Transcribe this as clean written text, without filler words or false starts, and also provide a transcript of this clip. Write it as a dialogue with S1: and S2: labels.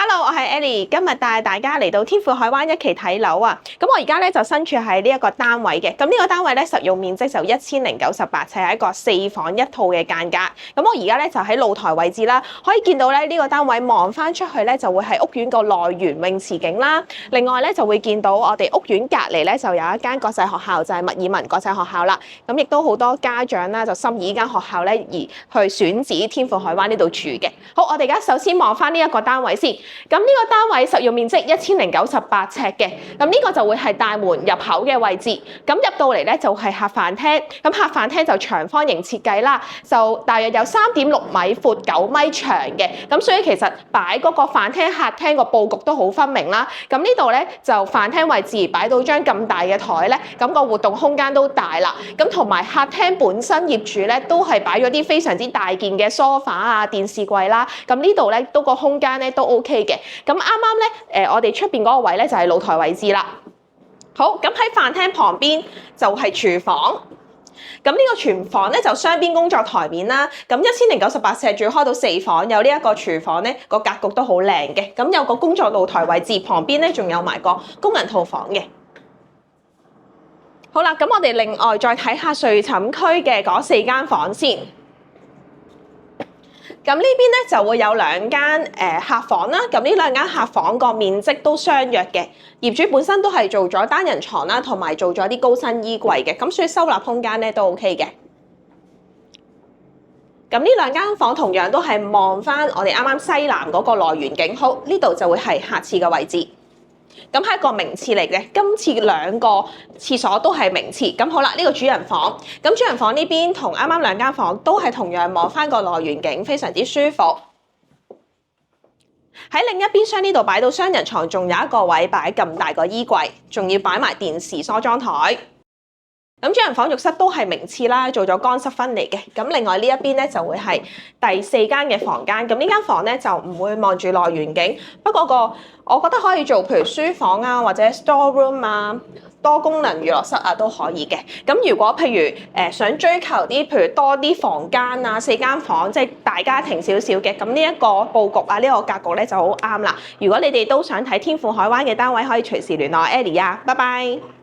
S1: Hello， 我係 Ellie， 今日帶大家嚟到天賦海灣一期睇樓啊！咁我而家咧就身處喺呢一個單位嘅，咁呢個單位咧實用面積就1098尺，係一個4房1套嘅間隔。咁我而家咧就喺露台位置啦，可以見到咧呢個單位望翻出去咧就會係屋苑個內園泳池景啦。另外咧就會見到我哋屋苑隔離咧就有一間國際學校，就係墨爾文國際學校啦。咁亦都好多家長啦就心儀呢間學校咧而去選址天賦海灣呢度住嘅。好，我哋而家首先望翻呢一個單位先。咁呢個單位實用面積1098尺嘅，咁呢個就會係大門入口嘅位置。咁入到嚟咧就係客飯廳，咁客飯廳就長方形設計啦，就大約有3.6米闊、9米長嘅。咁所以其實擺嗰個飯廳、客廳個佈局都好分明啦。咁呢度咧就飯廳位置擺到張咁大嘅台咧，咁個活動空間都大啦。咁同埋客廳本身業主咧都係擺咗啲非常之大件嘅梳化啊、電視櫃啦。咁呢度咧都個空間咧都 OK 嘅。咁啱啱咧，我哋出邊嗰個位咧就係露台位置啦。好，咁喺飯廳旁邊就係廚房。咁呢個廚房咧就雙邊工作台面啦。咁1098尺，仲要開到4房，有呢一個廚房咧個格局都好靚嘅。咁有個工作露台位置，旁邊咧仲有埋個工人套房嘅。好啦，咁我哋另外再睇下睡寢區嘅嗰4間房先。咁呢邊咧就會有2間客房啦，咁呢2間客房個面積都相若嘅，業主本身都係做咗單人床啦，同埋做咗啲高身衣櫃嘅，咁所以收納空間咧都 OK 嘅。咁呢2間房同樣都係望翻我哋啱啱西南嗰個內園景，好，呢度就會係客廁嘅位置。咁係一個明廁嚟嘅，今次2個廁所都係明廁。咁好啦，呢個主人房，咁主人房呢邊同啱啱2間房都係同樣望翻個內園景，非常之舒服。喺另一邊廂呢度擺到雙人床，仲有一個位擺咁大個衣櫃，仲要擺埋電視梳妝台。咁主人房浴室都係明廁啦，做咗乾濕分離嘅。咁另外呢一邊咧就會係第4間嘅房間。咁呢間房咧就唔會望住內園景，不過我覺得可以做譬如書房啊，或者 store room 啊，多功能娛樂室啊都可以嘅。咁如果譬如想追求啲譬如多啲房間啊，4間房即係大家庭少少嘅，咁呢一個佈局啊，呢個格局咧就好啱啦。如果你哋都想睇天賦海灣嘅單位，可以隨時聯絡 Ellie 啊，拜拜。